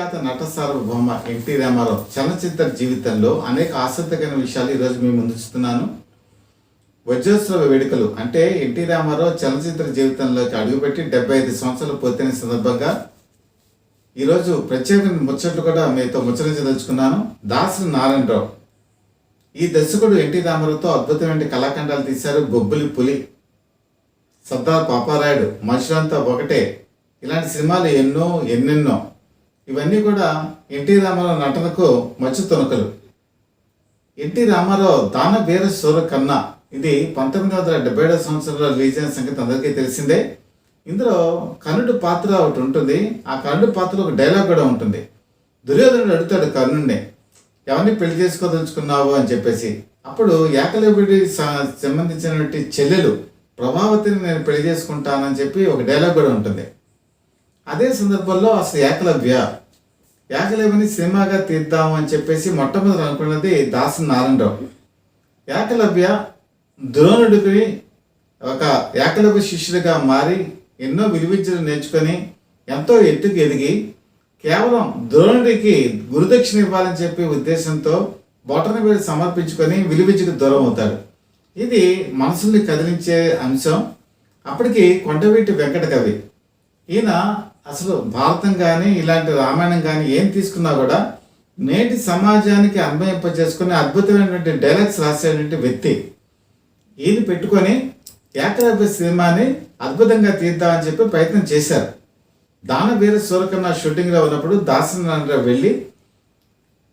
విఖ్యాత నట సార్వభౌమ ఎన్టీ రామారావు చలనచిత్ర జీవితంలో అనేక ఆసక్తికరమైన విషయాలు ఈరోజు మీ ముందుస్తున్నాను. వజ్రోత్సవ వేడుకలు అంటే ఎన్టీ రామారావు చలనచిత్ర జీవితంలోకి అడుగుపెట్టి 75 సంవత్సరాలు పూర్తయిన సందర్భంగా ఈరోజు ప్రత్యేకమైన ముచ్చట్లు కూడా మీతో ముచ్చరించదలుచుకున్నాను. దాసరి నారాయణరావు ఈ దర్శకుడు ఎన్టీ రామారావుతో అద్భుతమైన కళాఖండాలు తీశారు. బొబ్బులి పులి, సర్దార్ పాపారాయుడు, మనుషులంతా ఒకటే, ఇలాంటి సినిమాలు ఎన్నెన్నో. ఇవన్నీ కూడా ఎన్టీ రామారావు నటనకు మచ్చు తునకలు. ఎన్టీ రామారావు దాన వీర శూర కన్నా ఇది 1977 సంవత్సరంలో రిలీజ్ అయిన సంగతి అందరికీ తెలిసిందే. ఇందులో కర్ణుడు పాత్ర ఒకటి ఉంటుంది. ఆ కర్ణుడు పాత్రలో ఒక డైలాగ్ కూడా ఉంటుంది. దుర్యోధనుడు అడుగుతాడు కర్ణుడిని, ఎవరిని పెళ్లి చేసుకోదలుచుకున్నావు అని చెప్పేసి. అప్పుడు ఏకలవ్యుడి సంబంధించినటువంటి చెల్లెలు ప్రభావతిని నేను పెళ్లి చేసుకుంటానని చెప్పి ఒక డైలాగ్ కూడా ఉంటుంది. అదే సందర్భంలో అసలు ఏకలవ్యని సినిమాగా తీద్దాము అని చెప్పేసి మొట్టమొదటి అనుకున్నది దాసరి నారాయణరావు. ఏకలవ్య ద్రోణుడికి ఒక ఏకలవ్య శిష్యుడిగా మారి ఎన్నో విలువిద్యలు నేర్చుకొని ఎంతో ఎత్తుకు ఎదిగి కేవలం ద్రోణుడికి గురుదక్షిణ ఇవ్వాలని చెప్పి ఉద్దేశంతో బొటన వేలు సమర్పించుకొని విలువిద్యకు దూరం అవుతాడు. ఇది మనసుల్ని కదిలించే అంశం. అప్పటికి కొండవీటి వెంకట కవి. ఈయన అసలు భారతం కానీ ఇలాంటి రామాయణం కానీ ఏం తీసుకున్నా కూడా నేటి సమాజానికి అన్వయింపజేసుకుని అద్భుతమైనటువంటి డైలాగ్స్ రాసేటువంటి వ్యక్తి. ఈయన పెట్టుకొని ఏకలవ్య సినిమాని అద్భుతంగా తీద్దామని చెప్పి ప్రయత్నం చేశారు. దాన వీర శూరకర్ణ షూటింగ్లో ఉన్నప్పుడు దాసరి నారాయణరావు వెళ్ళి,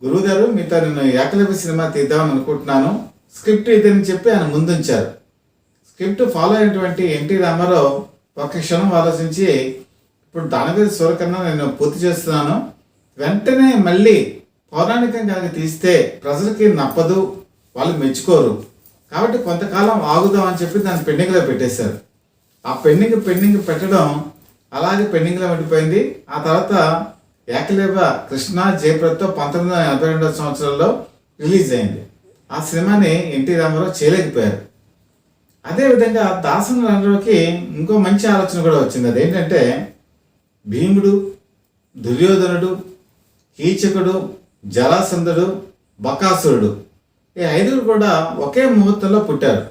గురువుగారు మీతో నేను ఏకలవ్య సినిమా తీద్దామని అనుకుంటున్నాను, స్క్రిప్ట్ ఇదని చెప్పి ఆయన ముందుంచారు. స్క్రిప్ట్ ఫాలో అయినటువంటి ఎన్టీ రామారావు ఒక్క క్షణం ఆలోచించి, ఇప్పుడు దానవీర శూరకర్ణ నేను పూర్తి చేస్తున్నాను, వెంటనే మళ్ళీ పౌరాణికం కనుక తీస్తే ప్రజలకి నప్పదు, వాళ్ళు మెచ్చుకోరు, కాబట్టి కొంతకాలం ఆగుదాం అని చెప్పి దాన్ని పెండింగ్లో పెట్టేశారు. ఆ పెండింగ్ పెట్టడం అలాగే పెండింగ్లో ఉండిపోయింది. ఆ తర్వాత ఏకలవ్య కృష్ణ జయప్రదతో 1982 సంవత్సరంలో రిలీజ్ అయింది. ఆ సినిమాని ఎన్టీ రామారావు చేయలేకపోయారు. అదేవిధంగా దాసరి నారాయణరావుకి ఇంకో మంచి ఆలోచన కూడా వచ్చింది. అదేంటంటే భీముడు, దుర్యోధనుడు, కీచకుడు, జరాసంధుడు, బకాసురుడు ఈ 5 కూడా ఒకే ముహూర్తంలో పుట్టారు.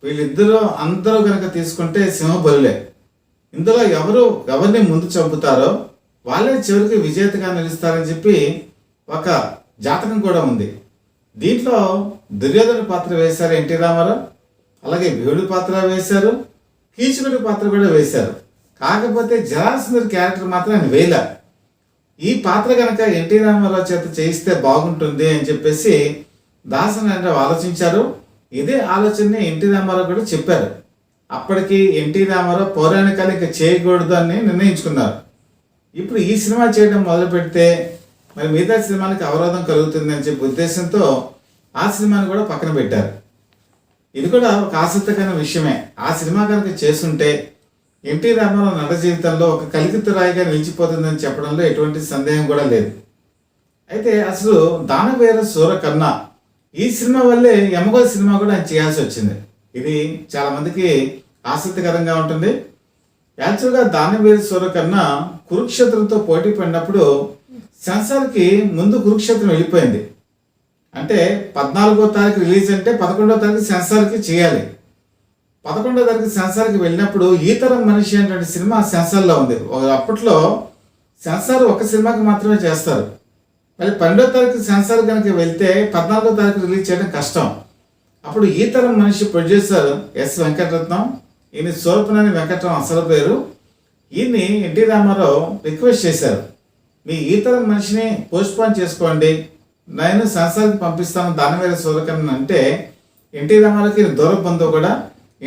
వీళ్ళిద్దరూ అందరూ కనుక తీసుకుంటే సింహబలులే. ఇందులో ఎవరిని ముందు చంపుతారో వాళ్ళే చివరికి విజేతగా నిలుస్తారని చెప్పి ఒక జాతకం కూడా ఉంది. దీంట్లో దుర్యోధన పాత్ర వేశారు ఎన్టీ రామారావు, అలాగే భీముడి పాత్ర వేశారు, కీచకుడి పాత్ర కూడా వేశారు. కాకపోతే జరాసంధుడి క్యారెక్టర్ మాత్రం ఆయన వేయలే. ఈ పాత్ర కనుక ఎన్టీ రామారావు చేత చేయిస్తే బాగుంటుంది అని చెప్పేసి దాసరి నారాయణరావు ఆలోచించారు. ఇదే ఆలోచనని ఎన్టీ రామారావు కూడా చెప్పారు. అప్పటికి ఎన్టీ రామారావు పౌరాణికాలు ఇంకా చేయకూడదు అని నిర్ణయించుకున్నారు. ఇప్పుడు ఈ సినిమా చేయడం మొదలు పెడితే మరి మిగతా సినిమాలకు అవరోధం కలుగుతుంది అని చెప్పే ఉద్దేశంతో ఆ సినిమాని కూడా పక్కన పెట్టారు. ఇది కూడా ఒక ఆసక్తికరమైన విషయమే. ఆ సినిమా కనుక చేస్తుంటే ఎన్టీ రామారావు నట జీవితంలో ఒక కలికితు రాయిగా నిలిచిపోతుందని చెప్పడంలో ఎటువంటి సందేహం కూడా లేదు. అయితే అసలు దానవీర శూరకర్ణ ఈ సినిమా వల్లే యమగోళ సినిమా కూడా ఆయన చేయాల్సి వచ్చింది. ఇది చాలా మందికి ఆసక్తికరంగా ఉంటుంది. యాక్చువల్గా దానవీర శూరకర్ణ కురుక్షేత్రంతో పోటీ పడినప్పుడు సెన్సార్కి ముందు కురుక్షేత్రం వెళ్ళిపోయింది. అంటే 14వ తారీఖు రిలీజ్ అంటే 11వ తారీఖు సెన్సార్కి చేయాలి. 11వ తారీఖు సెన్సార్కి వెళ్ళినప్పుడు ఈ తరం మనిషి అనేటువంటి సినిమా సెన్సార్లో ఉంది. అప్పట్లో సెన్సార్ ఒక సినిమాకి మాత్రమే చేస్తారు. మళ్ళీ 12వ తారీఖు సెన్సార్ కనుక వెళ్తే 14వ తారీఖు రిలీజ్ చేయడం కష్టం. అప్పుడు ఈ తరం మనిషి ప్రొడ్యూసర్ ఎస్ వెంకటరత్నం, ఈయన సోరపనేని వెంకటరావు అసలు పేరు. ఈయన్ని ఎన్టీ రామారావు రిక్వెస్ట్ చేశారు, మీ ఈ తరం మనిషిని పోస్ట్పోన్ చేసుకోండి, నేను సెన్సార్కి పంపిస్తాను దానవీర శూరకర్ణ అంటే ఎన్టీ రామారావుకి దూర బంధువు కూడా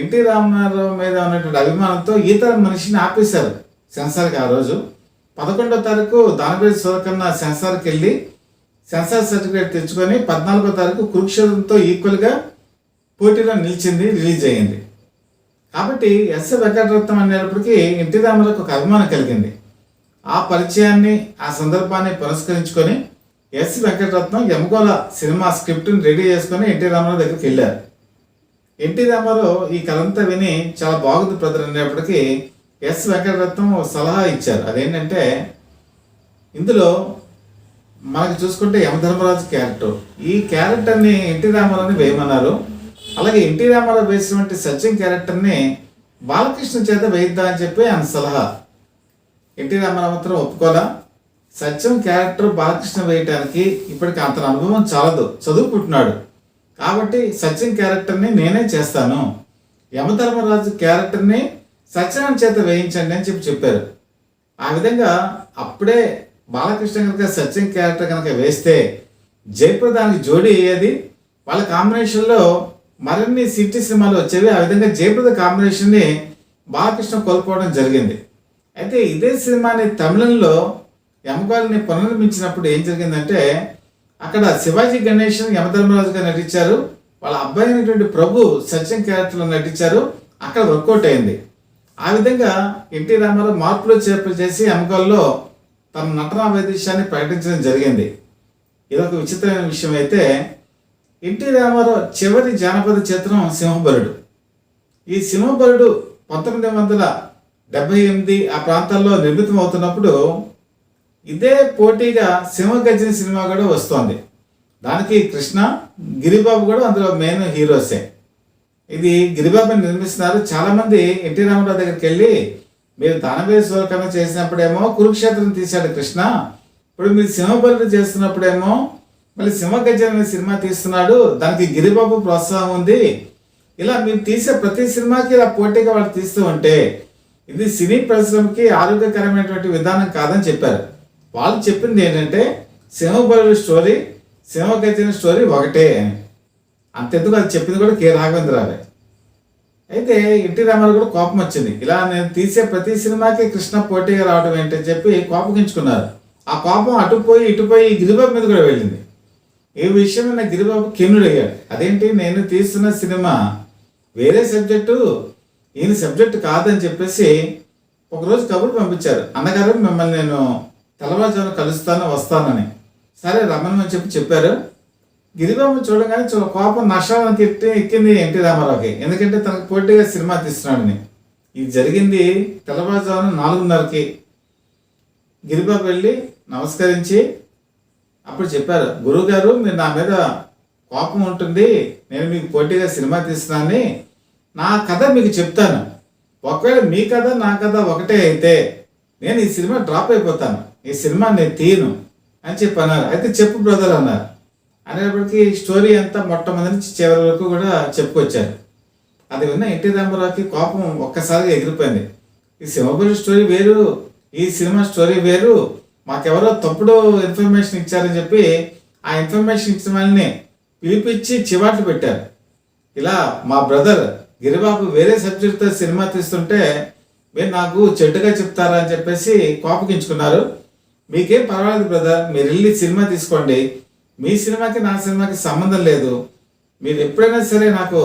ఎన్టీ రామారావు మీద ఉన్నటువంటి అభిమానంతో ఈ తరం మనిషిని ఆపేశారు సెన్సార్కి. ఆ రోజు 11వ తారీఖు దానవీర శూరకర్ణ సెన్సార్కి వెళ్ళి సెన్సార్ సర్టిఫికేట్ తెచ్చుకొని 14వ తారీఖు కురుక్షేత్రంతో ఈక్వల్గా పోటీలో నిలిచింది, రిలీజ్ అయ్యింది. కాబట్టి ఎస్ వెంకటరత్నం అనేటప్పటికీ ఎన్టీ రామారావుకి ఒక అభిమానం కలిగింది. ఆ పరిచయాన్ని ఆ సందర్భాన్ని పురస్కరించుకొని ఎస్ వెంకటరత్నం యమగోళ సినిమా స్క్రిప్ట్ని రెడీ చేసుకొని ఎన్టీ రామారావు దగ్గరికి వెళ్ళారు. ఎన్టీ రామారావు ఈ కథంతా విని చాలా బాగుంది బ్రదర్ అనేప్పటికీ ఎస్ వెంకటరత్నం సలహా ఇచ్చారు. అదేంటంటే ఇందులో మనకి చూసుకుంటే యమధర్మరాజు క్యారెక్టర్, ఈ క్యారెక్టర్ని ఎన్టీ రామారావుని వేయమన్నారు. అలాగే ఎన్టీ రామారావు వేసినటువంటి సత్యం క్యారెక్టర్ని బాలకృష్ణ చేత వేయిద్దా అని చెప్పి ఆయన సలహా. ఎన్టీ రామారావు మాత్రం ఒప్పుకోలా. సత్యం క్యారెక్టర్ బాలకృష్ణ వేయటానికి ఇప్పటికి అంత అనుభవం చాలదు, చదువుకుంటున్నాడు కాబట్టి సత్యం క్యారెక్టర్ని నేనే చేస్తాను, యమధర్మరాజు క్యారెక్టర్ని సత్యనారాయణ చేత వేయించండి అని చెప్పారు. ఆ విధంగా అప్పుడే బాలకృష్ణ కనుక సత్యం క్యారెక్టర్ కనుక వేస్తే జయప్రదానికి జోడీ అయ్యేది. వాళ్ళ కాంబినేషన్లో మరిన్ని సిటీ సినిమాలు వచ్చేవి. ఆ విధంగా జయప్రద కాంబినేషన్ని బాలకృష్ణ కోల్పోవడం జరిగింది. అయితే ఇదే సినిమాని తమిళంలో యమగారిని పునర్నిర్మించినప్పుడు ఏం జరిగిందంటే అక్కడ శివాజీ గణేషన్ యమధర్మరాజుగా నటించారు, వాళ్ళ అబ్బాయి అయినటువంటి ప్రభు సత్యం క్యారెక్టర్లో నటించారు. అక్కడ వర్కౌట్ అయింది. ఆ విధంగా ఎన్టీ రామారావు మార్పులు చేర్పులు చేసి యమగాల్లో తన నటనా వైదేశాన్ని ప్రకటించడం జరిగింది. ఇదొక విచిత్రమైన విషయం. అయితే ఎన్టీ రామారావు చివరి జానపద చిత్రం సింహబలుడు. ఈ సింహబలుడు 1978 ఆ ప్రాంతాల్లో నిర్మితం అవుతున్నప్పుడు ఇదే పోటీగా సింహగర్జన సినిమా కూడా వస్తోంది. దానికి కృష్ణ, గిరిబాబు కూడా అందులో మెయిన్ హీరోసే. ఇది గిరిబాబుని నిర్మిస్తున్నారు. చాలామంది ఎన్టీ రామారావు దగ్గరికి వెళ్ళి మీరు దానవీర సూరకర్ణ చేసినప్పుడేమో కురుక్షేత్రం తీశాడు కృష్ణ, ఇప్పుడు మీరు సింహబలుడు చేస్తున్నప్పుడేమో మళ్ళీ సింహగర్జన అనే సినిమా తీస్తున్నాడు, దానికి గిరిబాబు ప్రోత్సాహం ఉంది. ఇలా మీరు తీసే ప్రతి సినిమాకి ఇలా పోటీగా వాళ్ళు తీస్తూ ఉంటే ఇది సినీ పరిశ్రమకి ఆరోగ్యకరమైనటువంటి విధానం కాదని చెప్పారు. వాళ్ళు చెప్పింది ఏంటంటే సింహబలుడు స్టోరీ, సింహగర్జన స్టోరీ ఒకటే అని. అంతెందుకు అది చెప్పింది కూడా కె రాఘవేంద్రరావే. అయితే ఎన్టీ రామారావు కూడా కోపం వచ్చింది. ఇలా నేను తీసే ప్రతి సినిమాకి కృష్ణ పోటీగా రావడం ఏంటని చెప్పి కోపగించుకున్నారు. ఆ కోపం అటుపోయి ఇటుపోయి గిరిబాబు మీద కూడా వెళ్ళింది. ఈ విషయం నా గిరిబాబు కిన్నుడయ్యాడు. అదేంటి, నేను తీస్తున్న సినిమా వేరే సబ్జెక్టు, ఈయన సబ్జెక్టు కాదని చెప్పేసి ఒకరోజు కబురు పంపించారు, అన్నగారు మిమ్మల్ని నేను తెల్లవారుజామున కలుస్తాను వస్తానని. సరే రమ్మని చెప్పారు. గిరిబాబు చూడగానే కోపం నష్టానికి ఎక్కింది ఎన్టీ రామారావుకి. ఎందుకంటే తనకు పోటీగా సినిమా తీస్తున్నాడని. ఇది జరిగింది తెల్లవారుజామున 4:30కి. గిరిబాబు వెళ్ళి నమస్కరించి అప్పుడు చెప్పారు, గురువుగారు మీరు నా మీద కోపం ఉంటుంది, నేను మీకు పోటీగా సినిమా తీస్తున్నానని, నా కథ మీకు చెప్తాను, ఒకవేళ మీ కథ నా కథ ఒకటే అయితే నేను ఈ సినిమా డ్రాప్ అయిపోతాను, ఈ సినిమా నేను తీయను అని చెప్పి అన్నారు. అయితే చెప్పు బ్రదర్ అన్నారు. అనేటప్పటికీ స్టోరీ అంతా మొట్టమొదటి నుంచి చివరి వరకు కూడా చెప్పుకొచ్చారు. అది విన్న ఎన్టీ రామారావుకి కోపం ఒక్కసారిగా ఎగిరిపోయింది. ఈ సింహబలి స్టోరీ వేరు, ఈ సినిమా స్టోరీ వేరు, మాకెవరో తప్పుడు ఇన్ఫర్మేషన్ ఇచ్చారని చెప్పి ఆ ఇన్ఫర్మేషన్ ఇచ్చిన వాళ్ళని పిలిపించి చివాట్లు పెట్టారు. ఇలా మా బ్రదర్ గిరిబాబు వేరే సబ్జెక్ట్తో సినిమా తీస్తుంటే మీరు నాకు చెడ్డగా చెప్తారా అని చెప్పేసి కోపగించుకున్నారు. మీకేం పర్వాలేదు బ్రదర్, మీరు వెళ్ళి సినిమా తీసుకోండి, మీ సినిమాకి నా సినిమాకి సంబంధం లేదు, మీరు ఎప్పుడైనా సరే నాకు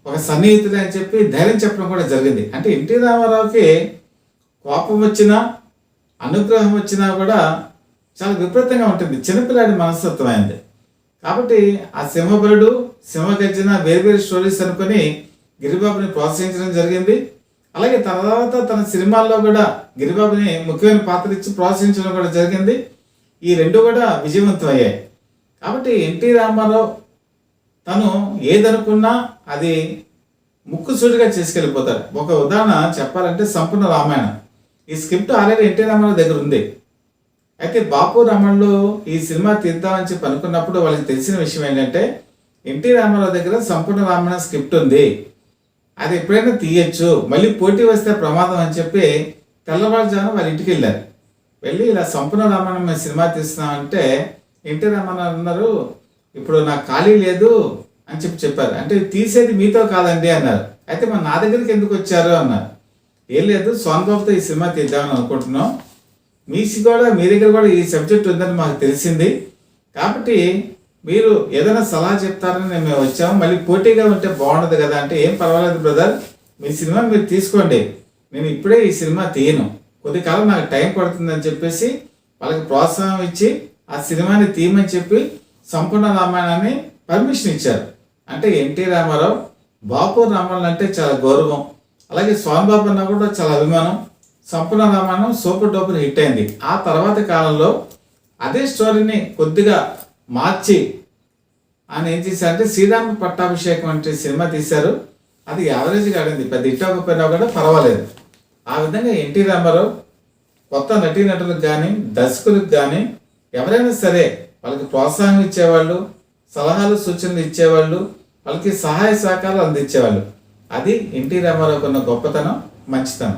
ఒక సన్నిహితుడే అని చెప్పి ధైర్యం చెప్పడం కూడా జరిగింది. అంటే ఎన్టీ రామారావుకి కోపం వచ్చినా అనుగ్రహం వచ్చినా కూడా చాలా విపరీతంగా ఉంటుంది. చిన్నపిల్లాడి మనస్తత్వం అయింది. కాబట్టి ఆ సింహబలుడు, సింహగర్జన వేరు స్టోరీస్ అనుకుని గిరిబాబుని ప్రోత్సహించడం జరిగింది. అలాగే తర్వాత తన సినిమాల్లో కూడా గిరిబాబుని ముఖ్యమైన పాత్ర ఇచ్చి ప్రోత్సహించడం కూడా జరిగింది. ఈ రెండు కూడా విజయవంతం అయ్యాయి. కాబట్టి ఎన్టీ రామారావు తను ఏదనుకున్నా అది ముక్కుసూటిగా చేసుకెళ్ళిపోతాడు. ఒక ఉదాహరణ చెప్పాలంటే సంపూర్ణ రామాయణం. ఈ స్క్రిప్ట్ ఆల్రెడీ ఎన్టీ రామారావు దగ్గర ఉంది. అయితే బాపు రమణలో ఈ సినిమా తీద్దామని చెప్పి అనుకున్నప్పుడు వాళ్ళకి తెలిసిన విషయం ఏంటంటే ఎన్టీ రామారావు దగ్గర సంపూర్ణ రామాయణ స్క్రిప్ట్ ఉంది, అది ఎప్పుడైనా తీయచ్చు, మళ్ళీ పోటీ వస్తే ప్రమాదం అని చెప్పి తెల్లవారుజామున వాళ్ళ ఇంటికి వెళ్ళారు. వెళ్ళి ఇలా సంపూర్ణ రామాయణం మేము సినిమా తీస్తున్నామంటే ఎన్టీ రామారావు అన్నారు, ఇప్పుడు నాకు ఖాళీ లేదు అని చెప్పారు. అంటే తీసేది మీతో కాదండి అన్నారు. అయితే మరి నా దగ్గరికి ఎందుకు వచ్చారు అన్నారు. ఏం లేదు, సోన్బాబుతో ఈ సినిమా తీద్దామని అనుకుంటున్నాం, మీ దగ్గర కూడా ఈ సబ్జెక్ట్ ఉందని మాకు తెలిసింది, కాబట్టి మీరు ఏదైనా సలహా చెప్తారని మేము వచ్చాము, మళ్ళీ పోటీగా ఉంటే బాగుండదు కదా అంటే ఏం పర్వాలేదు బ్రదర్, మీ సినిమా మీరు తీసుకోండి, నేను ఇప్పుడే ఈ సినిమా తీయను, కొద్ది కాలం నాకు టైం పడుతుందని చెప్పేసి వాళ్ళకి ప్రోత్సాహం ఇచ్చి ఆ సినిమాని తీయమని చెప్పి సంపూర్ణ రామాయణాన్ని పర్మిషన్ ఇచ్చారు. అంటే ఎన్టీ రామారావు బాపు రామాయణం అంటే చాలా గౌరవం, అలాగే సోన్బాబు అన్న కూడా చాలా అభిమానం. సంపూర్ణ రామాయణం సూపర్ డూపర్ హిట్ అయింది. ఆ తర్వాత కాలంలో అదే స్టోరీని కొద్దిగా మార్చి ఆయన ఏం చేశారంటే శ్రీరామ పట్టాభిషేకం అంటే సినిమా తీశారు. అది యావరేజ్గా ఆడింది, పెద్ద హిట్ అవ్వకపోయినా కూడా పర్వాలేదు. ఆ విధంగా ఎన్టీ రామారావు కొత్త నటీనటులకు కానీ దర్శకులకు కానీ ఎవరైనా సరే వాళ్ళకి ప్రోత్సాహం ఇచ్చేవాళ్ళు, సలహాలు సూచనలు ఇచ్చేవాళ్ళు, వాళ్ళకి సహాయ సహకారాలు అందించేవాళ్ళు. అది ఎన్టీ రామారావుకు ఉన్న గొప్పతనం, మంచితనం.